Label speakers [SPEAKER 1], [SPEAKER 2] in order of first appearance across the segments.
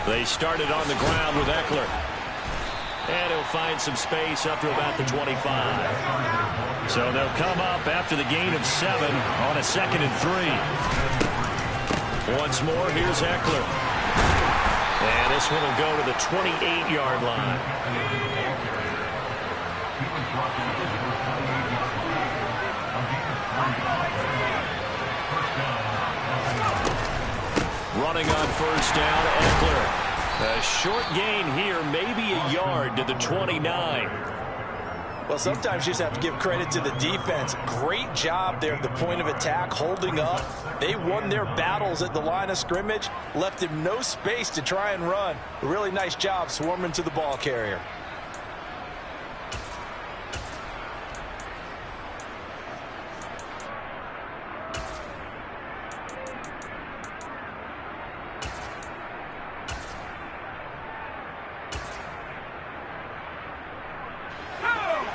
[SPEAKER 1] They started on the ground with Eckler. And he'll find some space up to about the 25. So they'll come up after the gain of 7 on a 2nd and 3. Once more, here's Eckler. And this one will go to the 28-yard line. Running on first down, Eckler. A short gain here, maybe a yard to the 29.
[SPEAKER 2] Well, sometimes you just have to give credit to the defense. Great job there at the point of attack, holding up. They won their battles at the line of scrimmage, left him no space to try and run. A really nice job swarming to the ball carrier.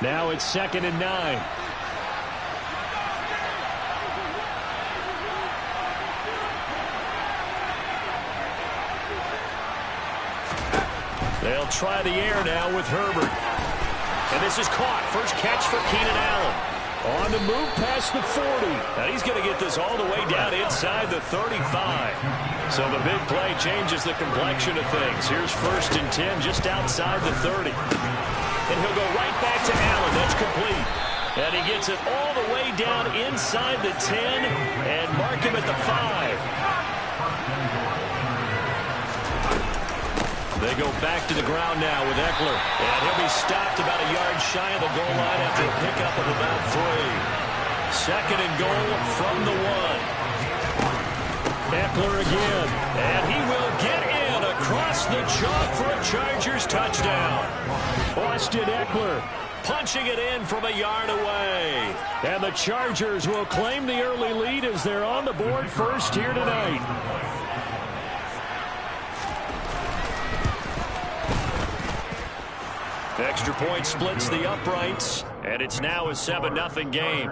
[SPEAKER 1] Now it's 2nd and 9. They'll try the air now with Herbert. And this is caught. First catch for Keenan Allen. On the move past the 40. And he's going to get this all the way down inside the 35. So the big play changes the complexion of things. Here's 1st and 10 just outside the 30. And he'll go right back to Allen. That's complete. And he gets it all the way down inside the 10 and mark him at the 5. They go back to the ground now with Eckler. And he'll be stopped about a yard shy of the goal line after a pickup of about 3. 2nd and goal from the 1. Eckler again. And he will get in across the chalk for a Chargers touchdown. Austin Eckler punching it in from a yard away. And the Chargers will claim the early lead as they're on the board first here tonight. Extra point splits the uprights, and it's now a 7-0 game.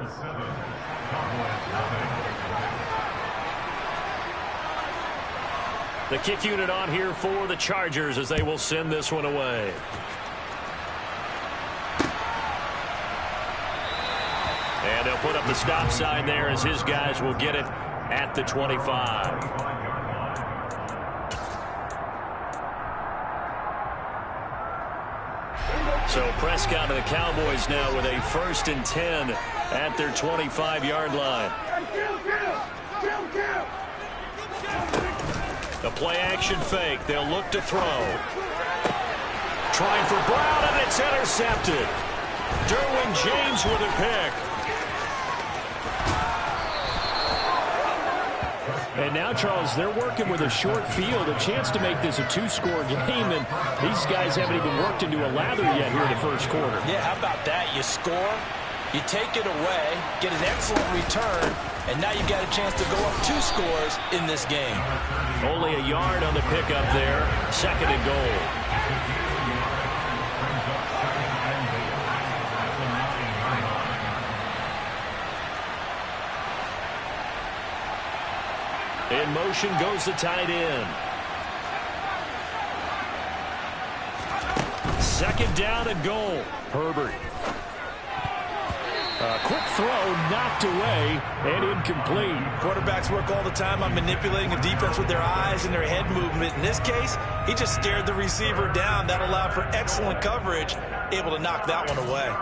[SPEAKER 1] The kick unit on here for the Chargers as they will send this one away. And they'll put up the stop sign there as his guys will get it at the 25. So Prescott and the Cowboys now with a 1st and 10 at their 25-yard line. The play-action fake. They'll look to throw. Trying for Brown, and it's intercepted. Derwin James with a pick. And now, Charles, they're working with a short field, a chance to make this a 2-score game, and these guys haven't even worked into a lather yet here in the first quarter.
[SPEAKER 2] Yeah, how about that? You score, you take it away, get an excellent return, and now you've got a chance to go up 2 scores in this game.
[SPEAKER 1] Only a yard on the pickup there, 2nd and goal. In motion goes the tight end. 2nd down and goal. Herbert. A quick throw knocked away and incomplete.
[SPEAKER 2] Quarterbacks work all the time on manipulating a defense with their eyes and their head movement. In this case, he just stared the receiver down. That allowed for excellent coverage, able to knock that one away.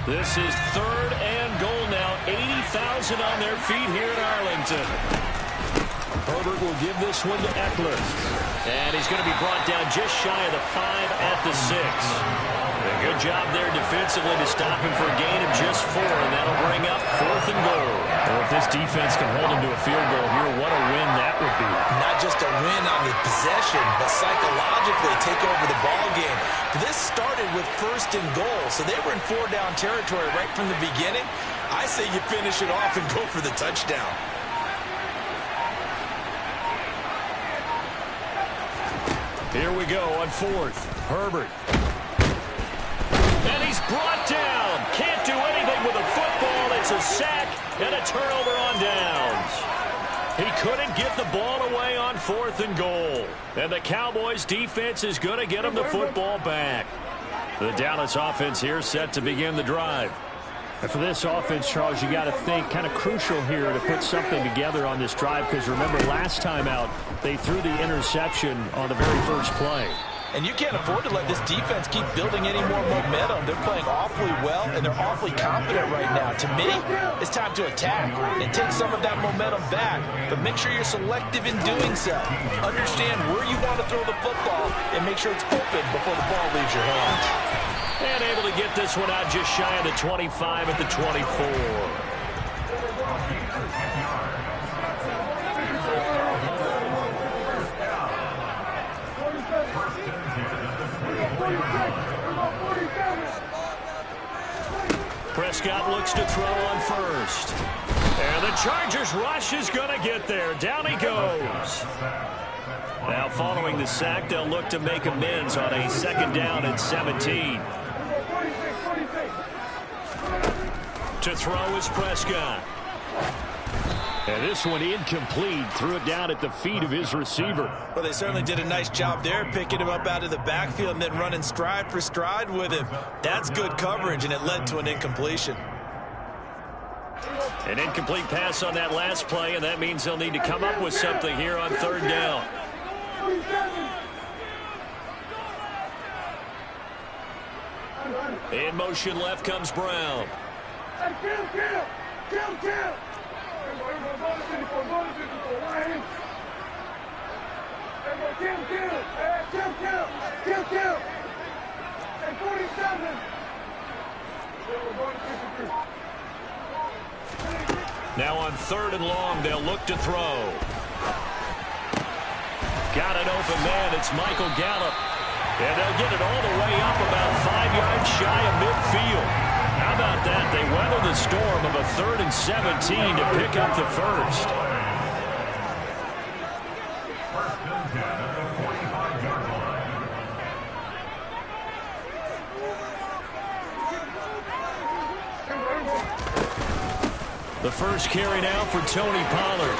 [SPEAKER 1] This is 3rd and goal now. 80,000 on their feet here in Arlington. Herbert will give this one to Eckler. And he's going to be brought down just shy of the 5 at the 6. A good job there defensively to stop him for a gain of just 4. And that'll bring up 4th and goal. Well, if this defense can hold him to a field goal here, what a win that would be.
[SPEAKER 2] Not just a win on the possession, but psychologically take over the ball game. This started with 1st and goal, so they were in 4-down territory right from the beginning. I say you finish it off and go for the touchdown.
[SPEAKER 1] Here we go on fourth. Herbert. And he's brought down. Can't do anything with a football. It's a sack and a turnover on downs. He couldn't get the ball away on 4th and goal. And the Cowboys defense is going to get him the football back. The Dallas offense here set to begin the drive.
[SPEAKER 3] And for this offense, Charles, you got to think kind of crucial here to put something together on this drive, because remember last time out they threw the interception on the very first play.
[SPEAKER 2] And you can't afford to let this defense keep building any more momentum. They're playing awfully well, and they're awfully confident right now. To me, it's time to attack and take some of that momentum back. But make sure you're selective in doing so. Understand where you want to throw the football and make sure it's open before the ball leaves your hands.
[SPEAKER 1] And able to get this one out just shy of the 25 at the 24. Prescott looks to throw on first. And the Chargers rush is going to get there. Down he goes. Now following the sack, they'll look to make amends on a 2nd down and 17. To throw is Prescott. And this one incomplete. Threw it down at the feet of his receiver.
[SPEAKER 2] Well, they certainly did a nice job there, picking him up out of the backfield and then running stride for stride with him. That's good coverage, and it led to an incompletion.
[SPEAKER 1] An incomplete pass on that last play, and that means they'll need to come up with something here on 3rd down. In motion left comes Brown. Now on 3rd and long, they'll look to throw. Got an open man. It's Michael Gallup. And they'll get it all the way up about 5 yards shy of midfield. How about that? They weather the storm of a 3rd and 17 to pick up the first. The first carry now for Tony Pollard.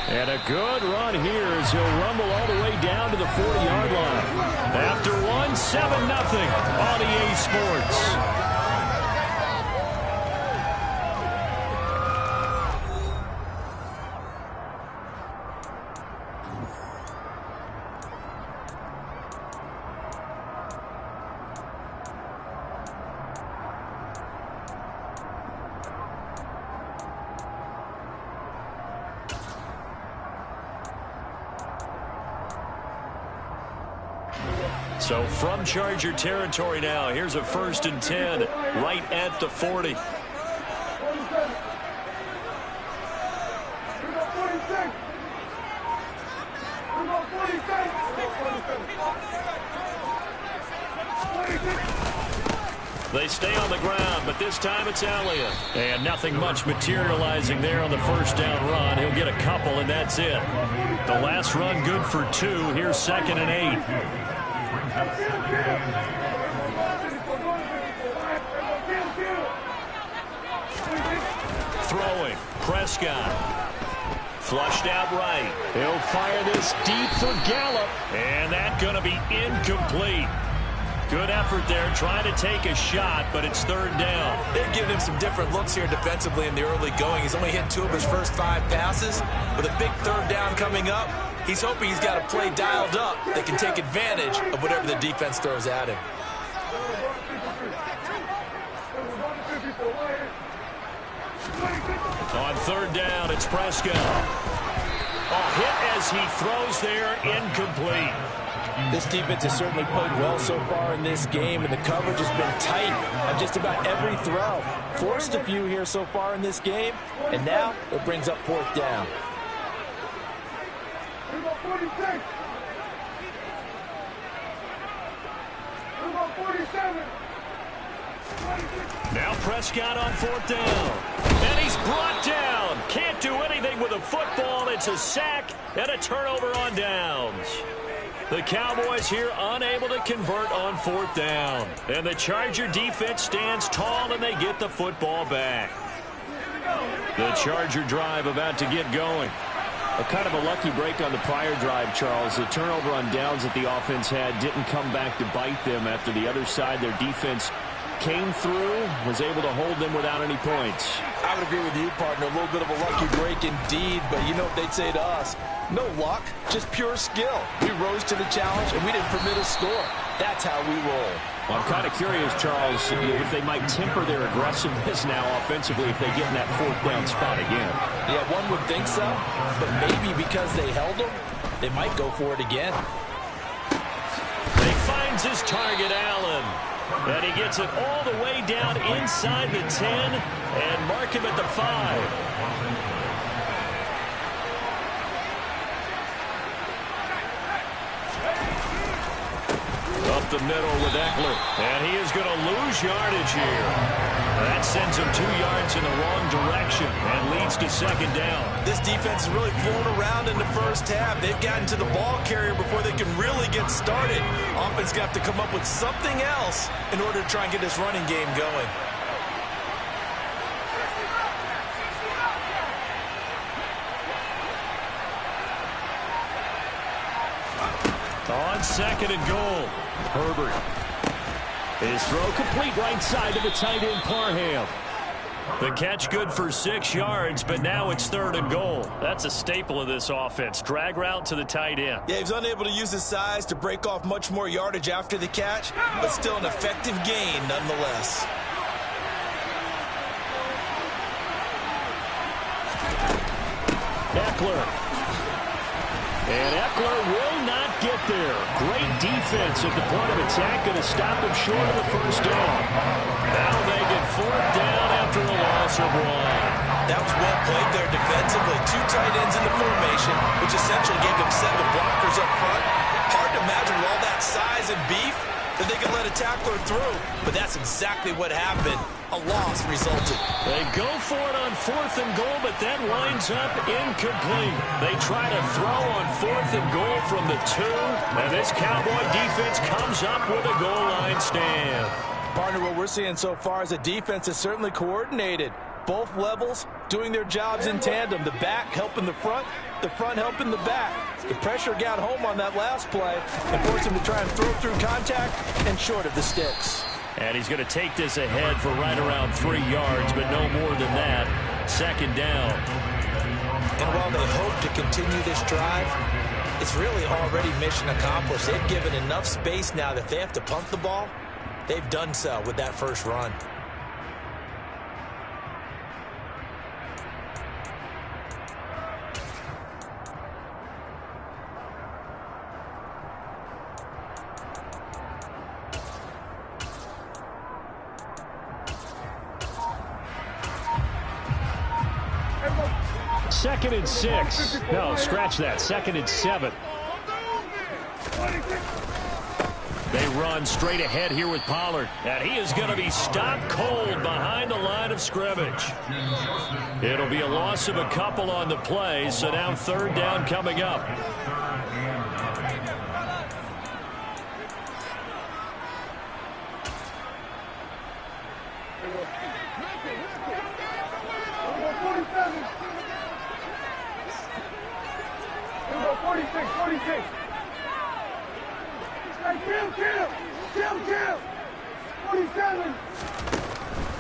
[SPEAKER 1] And a good run here as he'll rumble all the way down to the 40-yard line. After one, 7-0 on EA Sports. So from Charger territory now, here's a 1st and 10 right at the 40. They stay on the ground, but this time it's Elliott. And nothing much materializing there on the 1st down run. He'll get a couple, and that's it. The last run good for 2. Here's 2nd and 8. Throwing, Prescott. Flushed out right. He'll fire this deep for Gallup. And that's going to be incomplete. Good effort there, trying to take a shot, but it's 3rd down.
[SPEAKER 2] They've given him some different looks here defensively in the early going. He's only hit 2 of his first 5 passes. With a big 3rd down coming up, he's hoping he's got a play dialed up that can take advantage of whatever the defense throws at him.
[SPEAKER 1] On 3rd down, it's Prescott. A hit as he throws there, incomplete.
[SPEAKER 2] This defense has certainly played well so far in this game, and the coverage has been tight on just about every throw. Forced a few here so far in this game, and now it brings up 4th down.
[SPEAKER 1] Now Prescott on 4th down. And he's brought down. Can't do anything with a football. It's a sack and a turnover on downs. The Cowboys here unable to convert on 4th down. And the Charger defense stands tall, and they get the football back. The Charger drive about to get going.
[SPEAKER 3] A kind of a lucky break on the prior drive, Charles. The turnover on downs that the offense had didn't come back to bite them after the other side. Their defense came through, was able to hold them without any points.
[SPEAKER 2] I would agree with you, partner. A little bit of a lucky break indeed, but you know what they'd say to us? No luck, just pure skill. We rose to the challenge, and we didn't permit a score. That's how we roll.
[SPEAKER 3] Well, I'm kind of curious, Charles, if they might temper their aggressiveness now offensively if they get in that 4th down spot again.
[SPEAKER 2] Yeah, one would think so, but maybe because they held them, they might go for it again.
[SPEAKER 1] He finds his target, Allen. And he gets it all the way down inside the 10 and mark him at the 5. Up the middle with Eckler. And he is going to lose yardage here. That sends him 2 yards in the wrong direction and leads to 2nd down.
[SPEAKER 2] This defense is really flown around in the first half. They've gotten to the ball carrier before they can really get started. Offense got to come up with something else in order to try and get this running game going.
[SPEAKER 1] On 2nd and goal. Herbert. His throw complete right side to the tight end, Parham. The catch good for 6 yards, but now it's 3rd and goal. That's a staple of this offense. Drag route to the tight end.
[SPEAKER 2] Yeah, he's unable to use his size to break off much more yardage after the catch, but still an effective gain nonetheless.
[SPEAKER 1] Eckler. And Eckler will not get there. Great defense at the point of attack, going to stop him short of the 1st down. That'll make it 4th down after a loss of 1.
[SPEAKER 2] That was well played there defensively. 2 tight ends in the formation, which essentially gave them 7 blockers up front. Hard to imagine with all that size and beef that they could let a tackler through, but that's exactly what happened. A loss resulted.
[SPEAKER 1] They go for it on 4th and goal, but that winds up incomplete. They try to throw on 4th and goal from the 2, and this Cowboy defense comes up with a goal line stand.
[SPEAKER 2] Partner, what we're seeing so far is a defense is certainly coordinated. Both levels doing their jobs in tandem. The back helping the front helping the back. The pressure got home on that last play and forced him to try and throw through contact and short of the sticks.
[SPEAKER 1] And he's going to take this ahead for right around 3 yards, but no more than that. 2nd down.
[SPEAKER 2] And while they hope to continue this drive, it's really already mission accomplished. They've given enough space now that if they have to punt the ball, they've done so with that first run.
[SPEAKER 1] Second and 6. No, scratch that. 2nd and 7. They run straight ahead here with Pollard. And he is going to be stopped cold behind the line of scrimmage. It'll be a loss of a couple on the play, so now 3rd down coming up.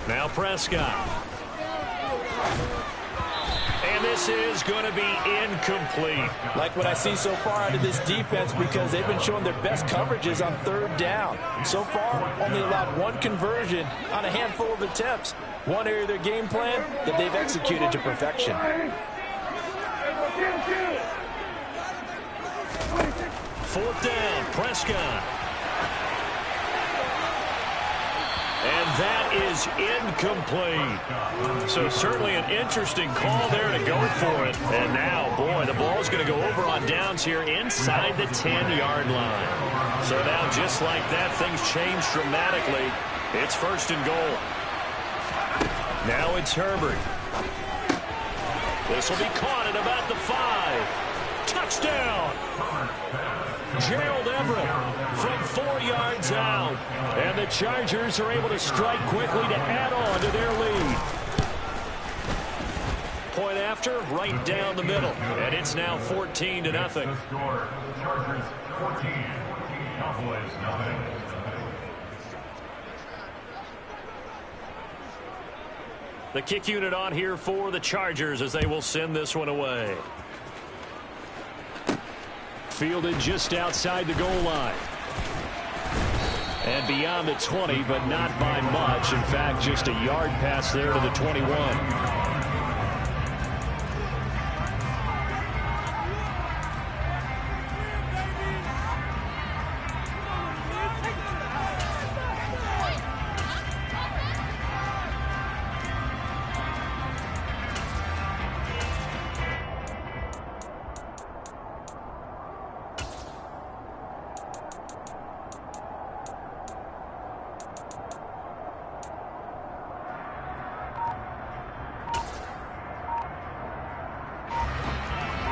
[SPEAKER 1] Now Prescott. And this is going to be incomplete.
[SPEAKER 2] Like what I see so far out of this defense, because they've been showing their best coverages on 3rd down. So far, only allowed 1 conversion on a handful of attempts. One area of their game plan that they've executed to perfection.
[SPEAKER 1] 4th down, Prescott. And that is incomplete. So certainly an interesting call there to go for it. And now, boy, the ball's going to go over on downs here inside the 10-yard line. So now just like that, things change dramatically. It's 1st and goal. Now it's Herbert. This will be caught at about the 5. Touchdown! Gerald Everett from 4 yards out. And the Chargers are able to strike quickly to add on to their lead. Point after, right down the middle. And it's now 14-0.
[SPEAKER 4] Chargers 14, Cowboys nothing.
[SPEAKER 1] The kick unit on here for the Chargers as they will send this one away. Fielded just outside the goal line. And beyond the 20, but not by much. In fact, just a yard pass there to the 21.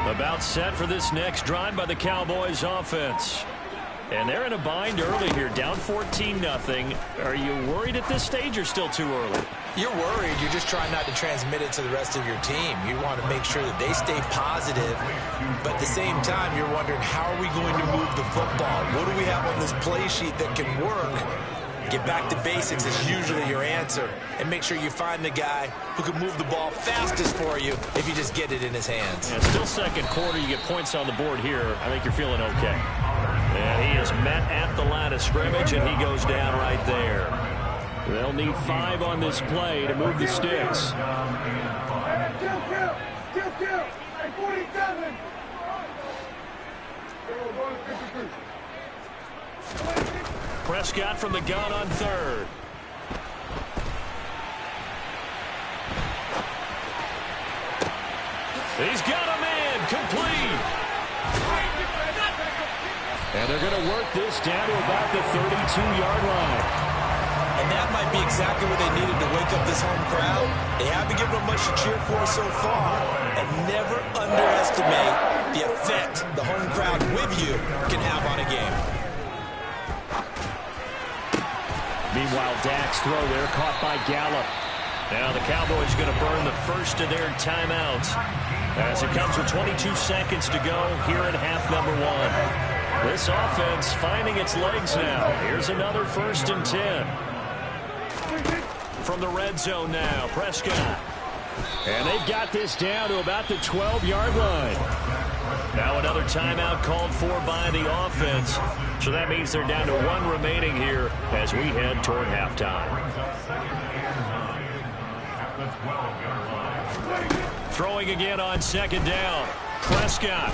[SPEAKER 1] About set for this next drive by the Cowboys offense. And they're in a bind early here, down 14-0. Are you worried at this stage or still too early?
[SPEAKER 2] You're worried. You're just trying not to transmit it to the rest of your team. You want to make sure that they stay positive. But at the same time, you're wondering, how are we going to move the football? What do we have on this play sheet that can work? Get back to basics is usually your answer. And make sure you find the guy who can move the ball fastest for you if you just get it in his hands.
[SPEAKER 1] Yeah, still second quarter. You get points on the board here. I think you're feeling okay. And he is met at the line of scrimmage, and he goes down right there. They'll need 5 on this play to move the sticks. Prescott from the gun on third. He's got a man complete. And they're going to work this down to about the 32-yard line.
[SPEAKER 2] And that might be exactly what they needed to wake up this home crowd. They haven't given them much to cheer for so far. And never underestimate the effect the home crowd with you can have on a game.
[SPEAKER 1] Meanwhile, Dak's throw there caught by Gallup. Now the Cowboys are going to burn the first of their timeouts as it comes with 22 seconds to go here in half number 1. This offense finding its legs now. Here's another 1st and 10. From the red zone now, Prescott. And they've got this down to about the 12-yard line. Now another timeout called for by the offense. So that means they're down to 1 remaining here as we head toward halftime. Throwing again on second down. Prescott.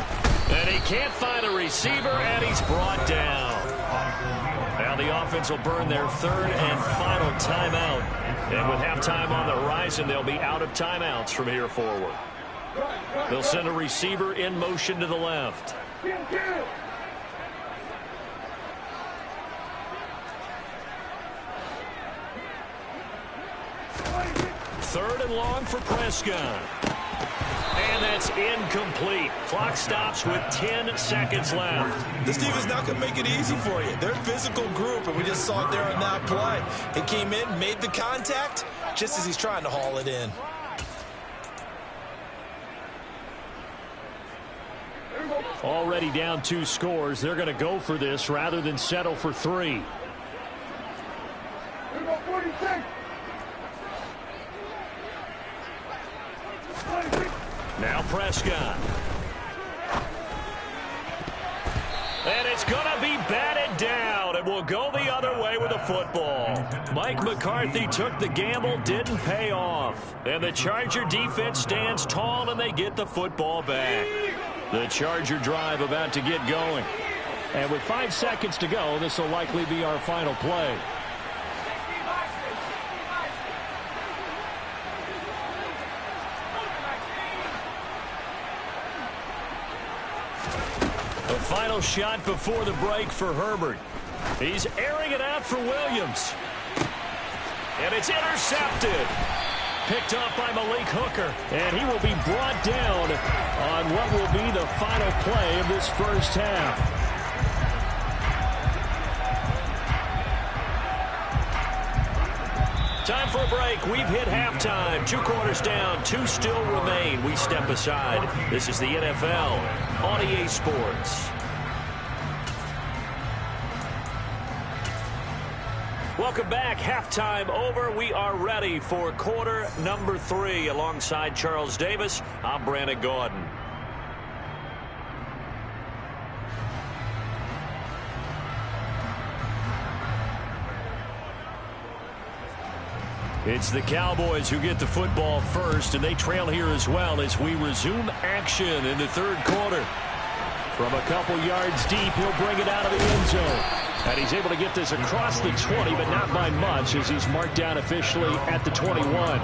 [SPEAKER 1] And he can't find a receiver, and he's brought down. Now the offense will burn their 3rd and final timeout. And with halftime on the horizon, they'll be out of timeouts from here forward. They'll send a receiver in motion to the left. 3rd and long for Prescott. And that's incomplete. Clock stops with 10 seconds left.
[SPEAKER 2] This team is not going to make it easy for you. They're a physical group, and we just saw it there on that play. He came in, made the contact, just as he's trying to haul it in.
[SPEAKER 1] Already down 2 scores. They're going to go for this rather than settle for 3. Now Prescott. And it's going to be batted down, and we'll go the other way with the football. Mike McCarthy took the gamble, didn't pay off. And the Charger defense stands tall, and they get the football back. The Charger drive about to get going. And with 5 seconds to go, this will likely be our final play. The final shot before the break for Herbert. He's airing it out for Williams. And it's intercepted. Picked up by Malik Hooker. And he will be brought down on what will be the final play of this first half. Time for a break. We've hit halftime. 2 quarters down. 2 still remain. We step aside. This is the NFL on EA Sports. Welcome back. Halftime over. We are ready for quarter number 3. Alongside Charles Davis, I'm Brandon Gaudin. It's the Cowboys who get the football first, and they trail here as well as we resume action in the third quarter. From a couple yards deep, he'll bring it out of the end zone. And he's able to get this across the 20, but not by much, as he's marked down officially at the 21.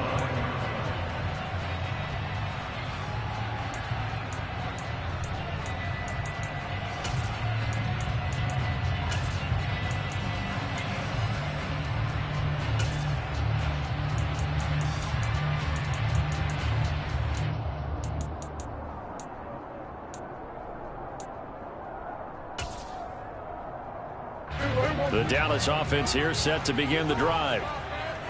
[SPEAKER 1] The Dallas offense here set to begin the drive.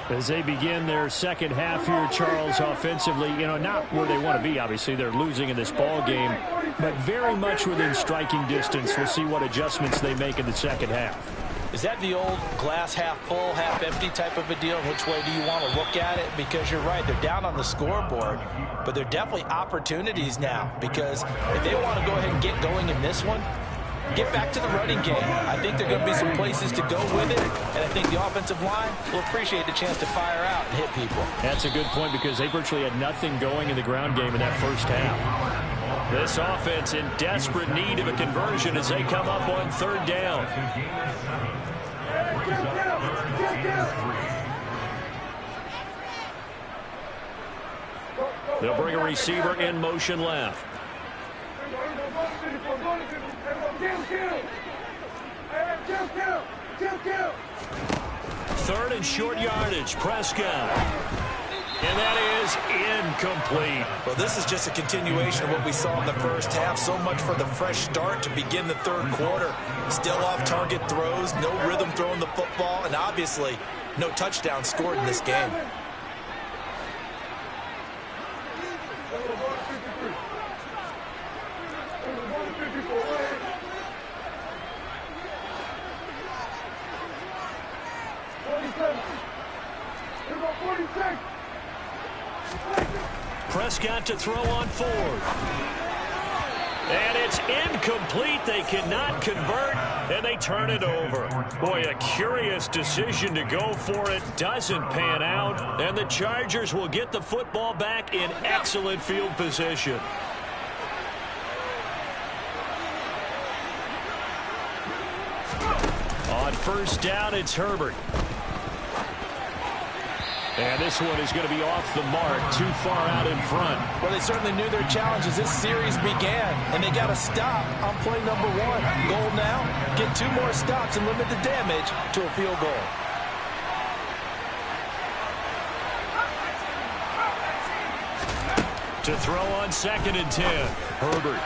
[SPEAKER 1] As they begin their second half here, Charles, offensively, not where they want to be. Obviously, they're losing in this ball game, but very much within striking distance. We'll see what adjustments they make in the second half.
[SPEAKER 2] Is that the old glass half full, half empty type of a deal? Which way do you want to look at it? Because you're right, they're down on the scoreboard, but they're definitely opportunities now, because if they want to go ahead and get going in this one, get back to the running game. I think there are going to be some places to go with it, and I think the offensive line will appreciate the chance to fire out and hit people.
[SPEAKER 3] That's a good point, because they virtually had nothing going in the ground game in that first half. This offense in desperate need of a conversion as they come up on third down. They'll bring a receiver in motion left. Third and short yardage. Prescott. And that is incomplete.
[SPEAKER 2] Well, this is just a continuation of what we saw in the first half. So much for the fresh start to begin the third quarter. Still off-target throws, no rhythm throwing the football, and obviously no touchdown scored in this game.
[SPEAKER 1] Prescott to throw on fourth. And it's incomplete. They cannot convert, and they turn it over. Boy, a curious decision to go for it. Doesn't pan out, and the Chargers will get the football back in excellent field position. On first down, it's Herbert. And this one is going to be off the mark, too far out in front.
[SPEAKER 2] Well, they certainly knew their challenge as this series began, and they got to stop on play number 1. Goal now, get 2 more stops and limit the damage to a field goal.
[SPEAKER 1] To throw on 2nd and 10. Herbert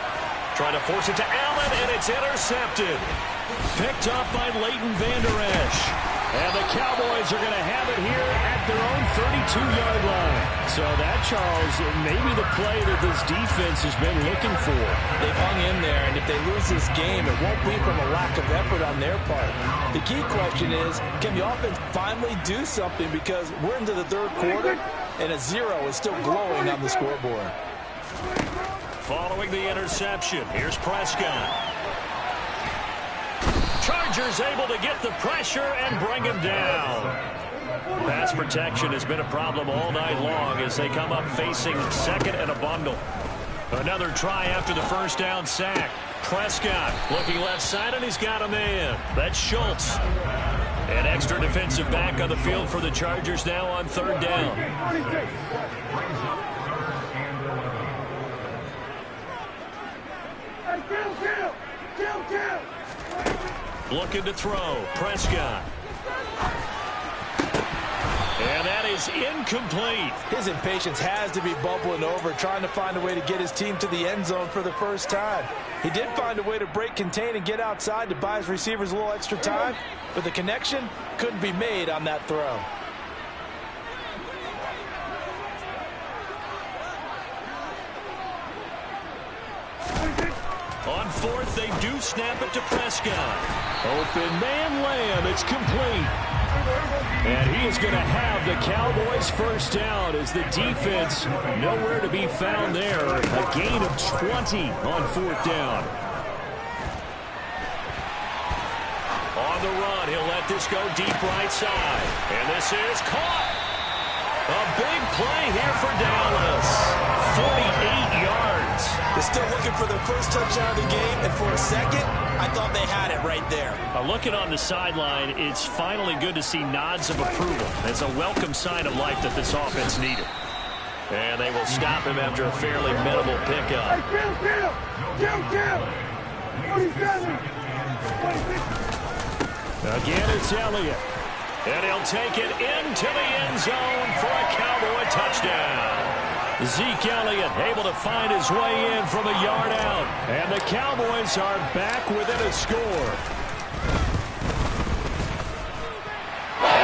[SPEAKER 1] trying to force it to Allen, and it's intercepted. Picked up by Leighton Vander Esch. And the Cowboys are going to have it here at their own 32-yard line. So that, Charles, may be the play that this defense has been looking for.
[SPEAKER 2] They've hung in there, and if they lose this game, it won't be from a lack of effort on their part. The key question is, can the offense finally do something? Because we're into the third quarter, and a 0 is still glowing on the scoreboard.
[SPEAKER 1] Following the interception, here's Prescott. Chargers able to get the pressure and bring him down. Pass protection has been a problem all night long as they come up facing 2nd and a bundle. Another try after the first down sack. Prescott looking left side, and he's got a man. That's Schultz. An extra defensive back on the field for the Chargers now on third down. Looking to throw. Prescott. And that is incomplete.
[SPEAKER 2] His impatience has to be bubbling over, trying to find a way to get his team to the end zone for the first time. He did find a way to break contain and get outside to buy his receivers a little extra time, but the connection couldn't be made on that throw.
[SPEAKER 1] On fourth, they do snap it to Prescott.
[SPEAKER 3] Open man Lamb. It's complete. And he is going to have the Cowboys first down as the defense nowhere to be found there. A gain of 20 on fourth down.
[SPEAKER 1] On the run, he'll let this go deep right side. And this is caught. A big play here for Dallas. 48 yards.
[SPEAKER 2] They're still looking for their first touchdown of the game, and for a second, I thought they had it right there.
[SPEAKER 1] Looking on the sideline, it's finally good to see nods of approval. It's a welcome sign of life that this offense needed. And they will stop him after a fairly minimal pickup.
[SPEAKER 3] Again, it's Elliott.
[SPEAKER 1] And he'll take it into the end zone for a Cowboy touchdown. Zeke Elliott able to find his way in from a yard out.
[SPEAKER 3] And the Cowboys are back within a score.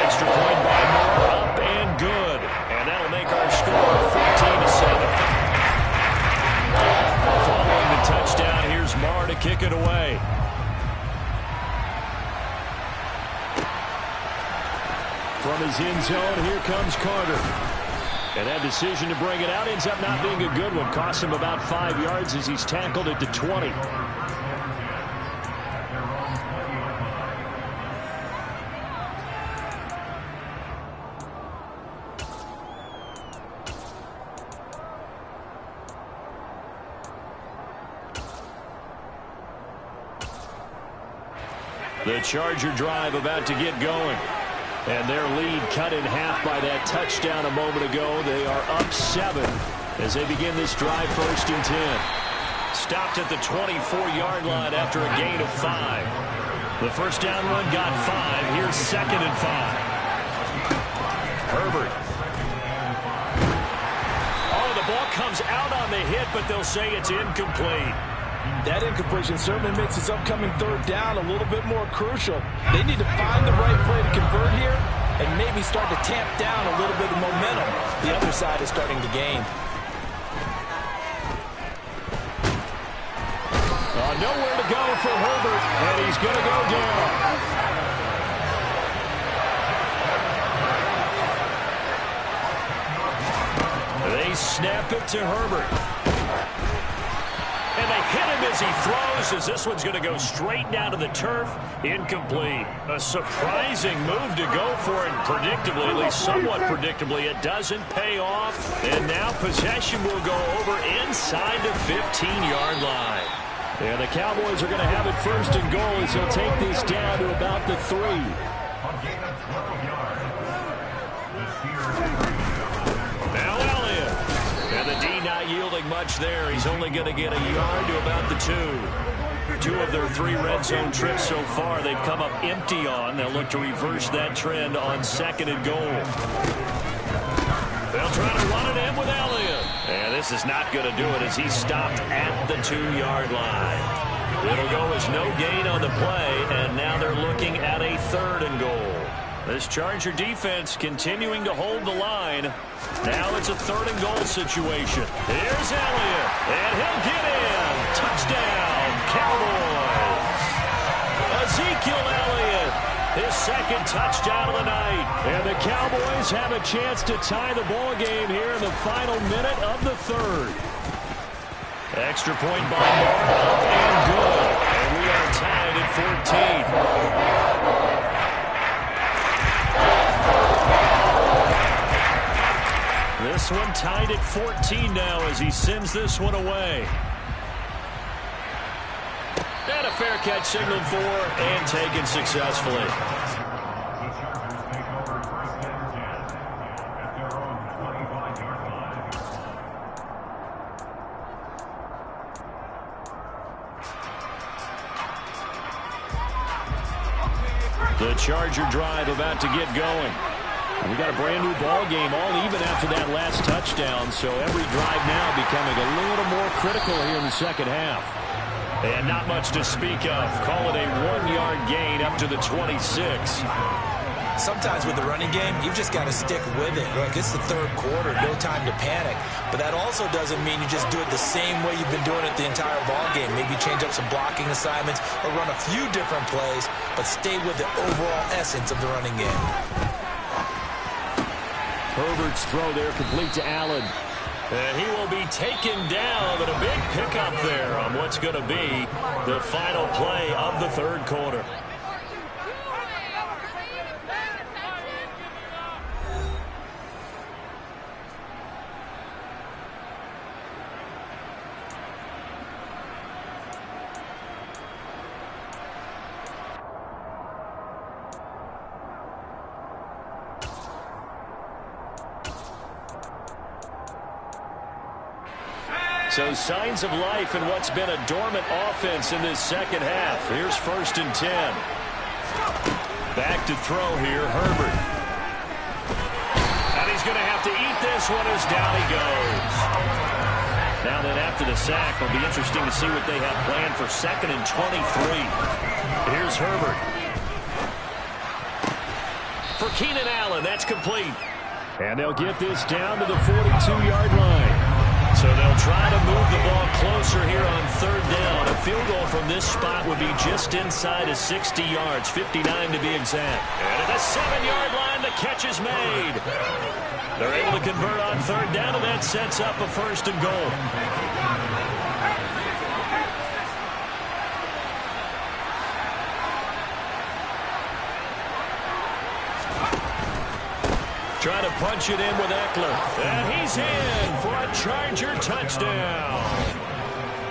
[SPEAKER 1] Extra point by Moore, up and good. And that'll make our score 14-7. Following the touchdown, here's Moore to kick it away.
[SPEAKER 3] From his end zone, here comes Carter. And that decision to bring it out ends up not being a good one. Cost him about 5 yards as he's tackled it to 20. The Charger drive about to get going. And their lead cut in half by that touchdown a moment ago. They are up 7 as they begin this drive, 1st and 10.
[SPEAKER 1] Stopped at the 24-yard line after a gain of 5. The first down run got 5. Here's 2nd and 5. Herbert. Oh, the ball comes out on the hit, but they'll say it's incomplete.
[SPEAKER 2] That incompletion certainly makes his upcoming 3rd down a little bit more crucial. They need to find the right play to convert here and maybe start to tamp down a little bit of momentum the other side is starting to gain.
[SPEAKER 3] Nowhere to go for Herbert, and he's going to go down.
[SPEAKER 1] They snap it to Herbert. And they hit him as he throws, as this one's going to go straight down to the turf. Incomplete. A surprising move to go for it, predictably, at least somewhat predictably. It doesn't pay off. And now possession will go over inside the 15-yard line.
[SPEAKER 3] And the Cowboys are going to have it 1st and goal as he'll take this down to about the 3.
[SPEAKER 1] Now Elliott. And the D not yielding much there. He's only going to get a yard to about the 2. 2 of their 3 red zone trips so far they've come up empty on. They'll look to reverse that trend on 2nd and goal. They'll try to run it in with Elliott. And this is not going to do it as he's stopped at the 2-yard line. It'll go as no gain on the play, and now they're looking at a 3rd and goal. This Charger defense continuing to hold the line. Now it's a 3rd and goal situation. Here's Elliott, and he'll get in. Touchdown, Cowboys. Ezekiel Elliott, his 2nd touchdown of the night.
[SPEAKER 3] And the Cowboys have a chance to tie the ball game here in the final minute of the 3rd.
[SPEAKER 1] Extra point by Moore, up and good. And we are tied at 14. This one tied at 14 now as he sends this one away. And a fair catch signaled for and taken successfully. The Charger drive about to get going. We got a brand new ball game, all even after that last touchdown, so every drive now becoming a little more critical here in the 2nd half. And not much to speak of. Call it a 1-yard gain up to the 26.
[SPEAKER 2] Sometimes with the running game, you've just got to stick with it. Look, it's the third quarter, no time to panic. But that also doesn't mean you just do it the same way you've been doing it the entire ball game. Maybe change up some blocking assignments or run a few different plays, but stay with the overall essence of the running game.
[SPEAKER 3] Herbert's throw there complete to Allen.
[SPEAKER 1] And he will be taken down, but a big pickup there on what's going to be the final play of the third quarter. So signs of life in what's been a dormant offense in this second half. Here's 1st and 10. Back to throw here, Herbert. And he's going to have to eat this one as down he goes. Now then, after the sack, it'll be interesting to see what they have planned for 2nd and 23. Here's Herbert. For Keenan Allen, that's complete.
[SPEAKER 3] And they'll get this down to the 42-yard line.
[SPEAKER 1] So they'll try to move the ball closer here on 3rd down. A field goal from this spot would be just inside of 60 yards, 59 to be exact. And at the 7-yard line, the catch is made. They're able to convert on 3rd down, and that sets up a 1st and goal. Trying to punch it in with Eckler. And he's in for a Charger touchdown.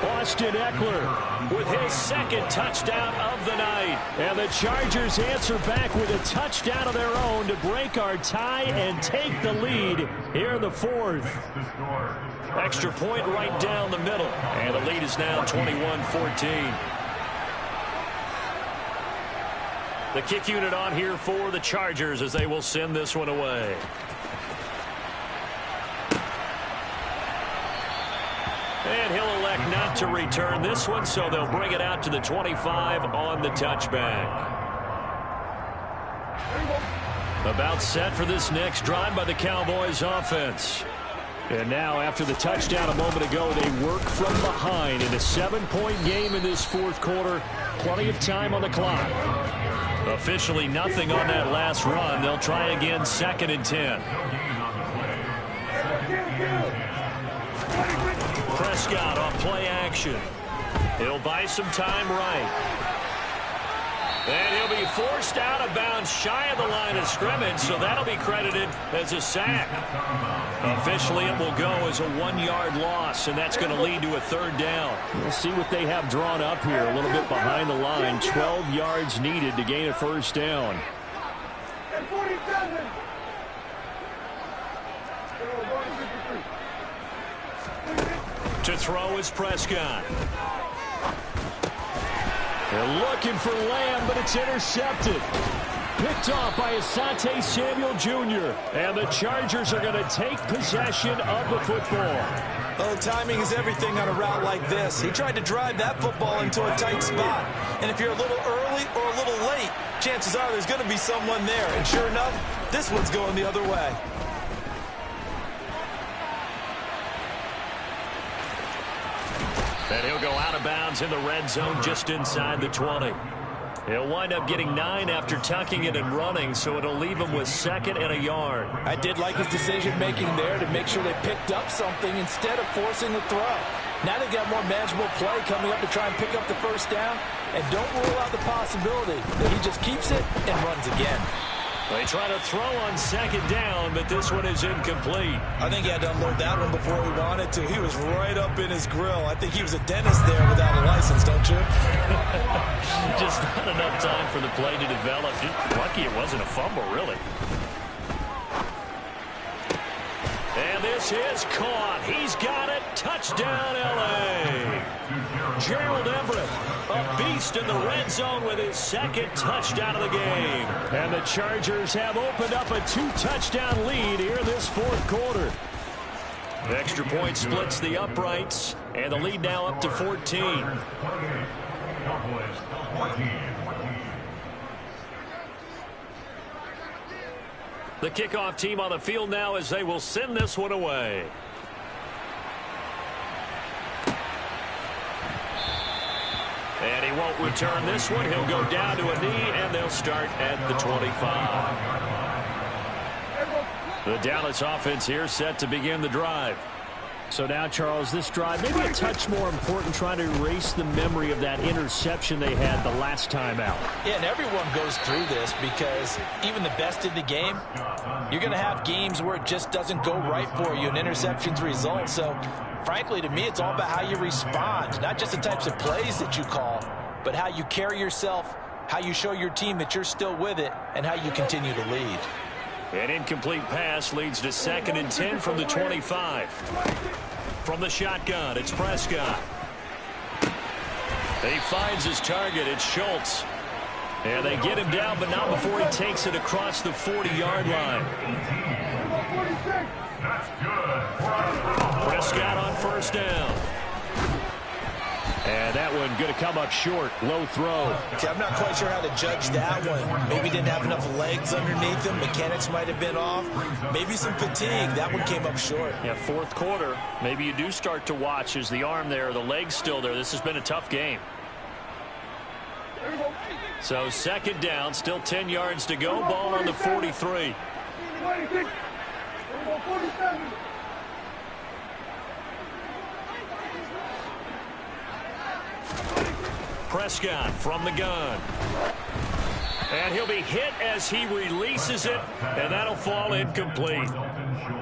[SPEAKER 3] Austin Eckler with his 2nd touchdown of the night. And the Chargers answer back with a touchdown of their own to break our tie and take the lead here in the 4th.
[SPEAKER 1] Extra point right down the middle. And the lead is now 21-14. The kick unit on here for the Chargers as they will send this one away. And he'll elect not to return this one, so they'll bring it out to the 25 on the touchback. About set for this next drive by the Cowboys offense. And now, after the touchdown a moment ago, they work from behind in a 7-point game in this 4th quarter. Plenty of time on the clock. Officially nothing on that last run. They'll try again 2nd and 10. Prescott on play action. He'll buy some time right. And he'll be forced out of bounds shy of the line of scrimmage, so that'll be credited as a sack. Officially, it will go as a 1-yard loss, and that's going to lead to a 3rd down.
[SPEAKER 3] We'll see what they have drawn up here. A little bit behind the line. 12 yards needed to gain a 1st down.
[SPEAKER 1] To throw is Prescott.
[SPEAKER 3] They're looking for Lamb, but it's intercepted. Picked off by Asante Samuel Jr. And the Chargers are going to take possession of the football.
[SPEAKER 2] Oh, timing is everything on a route like this. He tried to drive that football into a tight spot. And if you're a little early or a little late, chances are there's going to be someone there. And sure enough, this one's going the other way.
[SPEAKER 1] And he'll go out of bounds in the red zone just inside the 20. He'll wind up getting 9 after tucking it and running, so it'll leave him with 2nd and a yard.
[SPEAKER 2] I did like his decision-making there to make sure they picked up something instead of forcing the throw. Now they've got more manageable play coming up to try and pick up the 1st down, and don't rule out the possibility that he just keeps it and runs again.
[SPEAKER 1] They try to throw on 2nd down, but this one is incomplete.
[SPEAKER 2] I think he had to unload that one before he wanted to. He was right up in his grill. I think he was a dentist there without a license, don't you?
[SPEAKER 1] Just not enough time for the play to develop. Just lucky it wasn't a fumble, really. And this is caught. He's got it. Touchdown, L.A. Gerald Everett, a beast in the red zone with his 2nd touchdown of the game.
[SPEAKER 3] And the Chargers have opened up a 2-touchdown lead here in this 4th quarter.
[SPEAKER 1] The extra point splits the uprights, and the lead now up to 14. The kickoff team on the field now as they will send this one away. And he won't return this one. He'll go down to a knee, and they'll start at the 25. The Dallas offense here set to begin the drive.
[SPEAKER 3] So now, Charles, this drive maybe a touch more important, trying to erase the memory of that interception they had the last time out.
[SPEAKER 2] Yeah, and everyone goes through this because even the best in the game, you're going to have games where it just doesn't go right for you and interceptions result. So, frankly, to me, it's all about how you respond, not just the types of plays that you call, but how you carry yourself, how you show your team that you're still with it, and how you continue to lead.
[SPEAKER 1] An incomplete pass leads to 2nd and 10 from the 25. From the shotgun, it's Prescott. He finds his target. It's Schultz. And they get him down, but not before he takes it across the 40-yard line. Prescott on first down. And that one going to come up short. Low throw.
[SPEAKER 2] Okay, I'm not quite sure how to judge that one. Maybe didn't have enough legs underneath him. Mechanics might have been off. Maybe some fatigue. That one came up short.
[SPEAKER 1] Yeah, fourth quarter. Maybe you do start to watch. Is the arm there, the leg's still there? This has been a tough game. So 2nd down, still 10 yards to go. Ball on the 43. Prescott from the gun. And he'll be hit as he releases it, and that'll fall incomplete.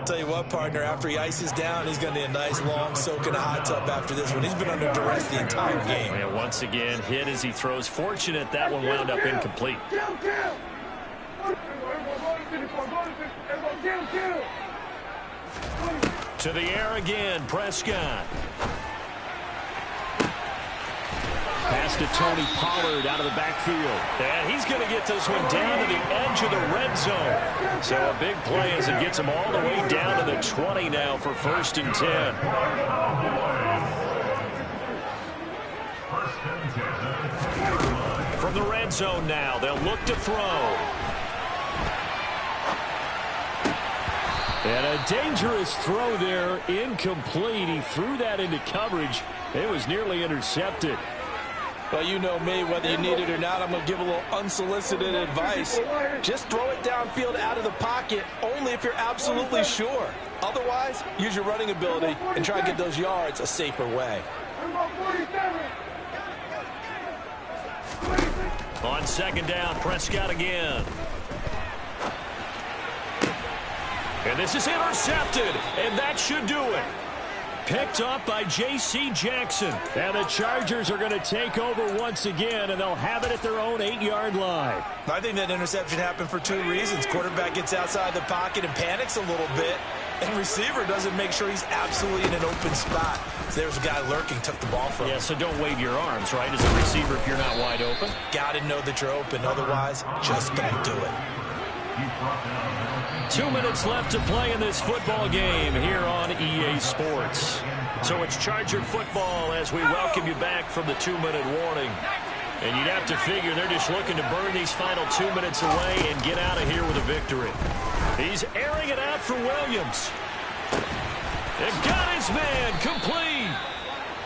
[SPEAKER 2] Tell you what, partner, after he ices down, he's going to need a nice long soak in a hot tub after this one. He's been under duress the entire game.
[SPEAKER 1] And once again, hit as he throws. Fortunate that one wound up incomplete. To the air again, Prescott.
[SPEAKER 3] Pass to Tony Pollard out of the backfield.
[SPEAKER 1] And he's going to get this one down to the edge of the red zone. So a big play as it gets him all the way down to the 20 now for 1st and 10. From the red zone now, they'll look to throw.
[SPEAKER 3] And a dangerous throw there, incomplete. He threw that into coverage. It was nearly intercepted.
[SPEAKER 2] Well, you know me, whether you need it or not, I'm going to give a little unsolicited advice. Just throw it downfield out of the pocket, only if you're absolutely sure. Otherwise, use your running ability and try to get those yards a safer way.
[SPEAKER 1] On 2nd down, Prescott again. And this is intercepted, and that should do it. Picked up by J.C. Jackson.
[SPEAKER 3] And the Chargers are going to take over once again, and they'll have it at their own 8-yard line.
[SPEAKER 2] I think that interception happened for 2 reasons. Quarterback gets outside the pocket and panics a little bit, and receiver doesn't make sure he's absolutely in an open spot. So there's a guy lurking, took the ball from him.
[SPEAKER 1] Yeah, so don't wave your arms, right, as a receiver if you're not wide open.
[SPEAKER 2] Got to know that you're open. Otherwise, just don't do it.
[SPEAKER 1] 2 minutes left to play in this football game here on EA Sports. So it's Charger football as we welcome you back from the 2-minute warning. And you'd have to figure they're just looking to burn these final 2 minutes away and get out of here with a victory. He's airing it out for Williams. They've got his man complete.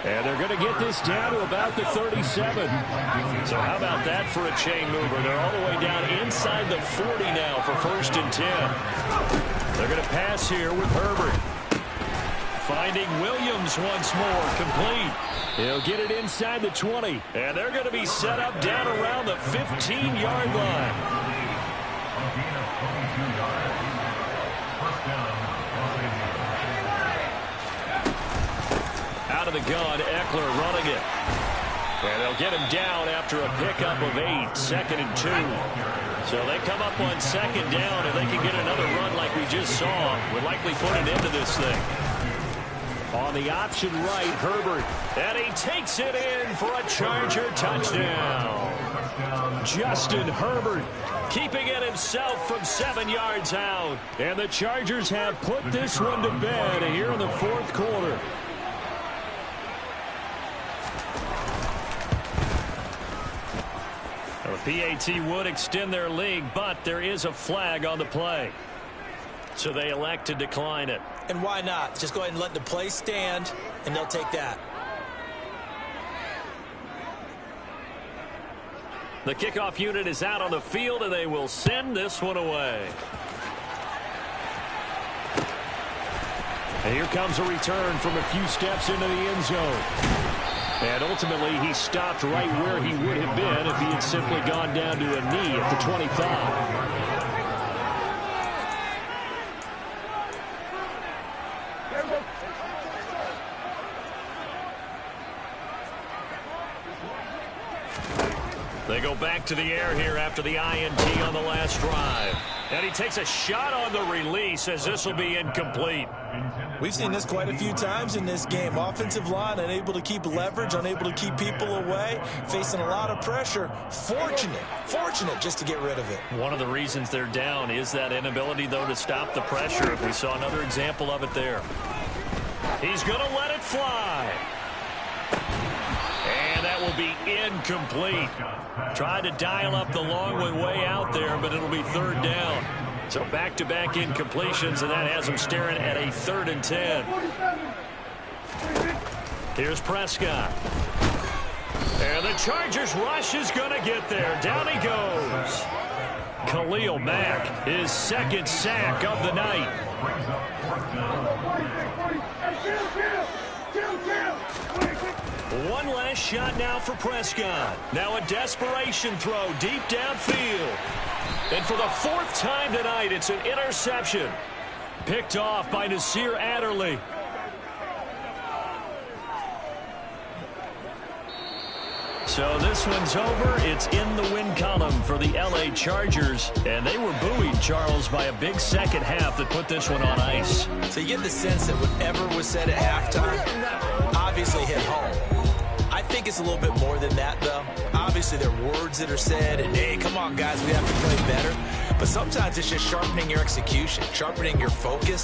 [SPEAKER 3] And they're going to get this down to about the 37.
[SPEAKER 1] So how about that for a chain mover? They're all the way down inside the 40 now for 1st and 10. They're going to pass here with Herbert. Finding Williams once more, complete.
[SPEAKER 3] He'll get it inside the 20.
[SPEAKER 1] And they're going to be set up down around the 15-yard line. Out of the gun, Eckler running it. And they'll get him down after a pickup of 8, 2nd and 2. So they come up on 2nd down, and they can get another run like we just saw. Would likely put an end to this thing.
[SPEAKER 3] On the option right, Herbert.
[SPEAKER 1] And he takes it in for a Charger touchdown.
[SPEAKER 3] Justin Herbert
[SPEAKER 1] keeping it himself from 7 yards out.
[SPEAKER 3] And the Chargers have put this one to bed here in the 4th quarter.
[SPEAKER 1] The PAT would extend their lead, but there is a flag on the play. So they elect to decline it.
[SPEAKER 2] And why not? Just go ahead and let the play stand, and they'll take that.
[SPEAKER 1] The kickoff unit is out on the field, and they will send this one away. And here comes a return from a few steps into the end zone. And ultimately, he stopped right where he would have been if he had simply gone down to a knee at the 25. They go back to the air here after the INT on the last drive. And he takes a shot on the release as this will be incomplete.
[SPEAKER 2] We've seen this quite a few times in this game. Offensive line unable to keep leverage, unable to keep people away, facing a lot of pressure. Fortunate just to get rid of it.
[SPEAKER 1] One of the reasons they're down is that inability, though, to stop the pressure. We saw another example of it there. He's going to let it fly. And that will be incomplete. Tried to dial up the long one way out there, but it'll be third down. So back-to-back incompletions, and that has them staring at a 3rd and 10. Here's Prescott. And the Chargers rush is going to get there. Down he goes. Khalil Mack, his 2nd sack of the night. One last shot now for Prescott. Now a desperation throw deep downfield. And for the 4th time tonight, it's an interception. Picked off by Nasir Adderley. So this one's over. It's in the win column for the L.A. Chargers. And they were buoyed, Charles, by a big second half that put this one on ice.
[SPEAKER 2] So you get the sense that whatever was said at halftime obviously hit home. I think it's a little bit more than that, though. Obviously, there are words that are said, and, hey, come on, guys, we have to play better. But sometimes it's just sharpening your execution, sharpening your focus.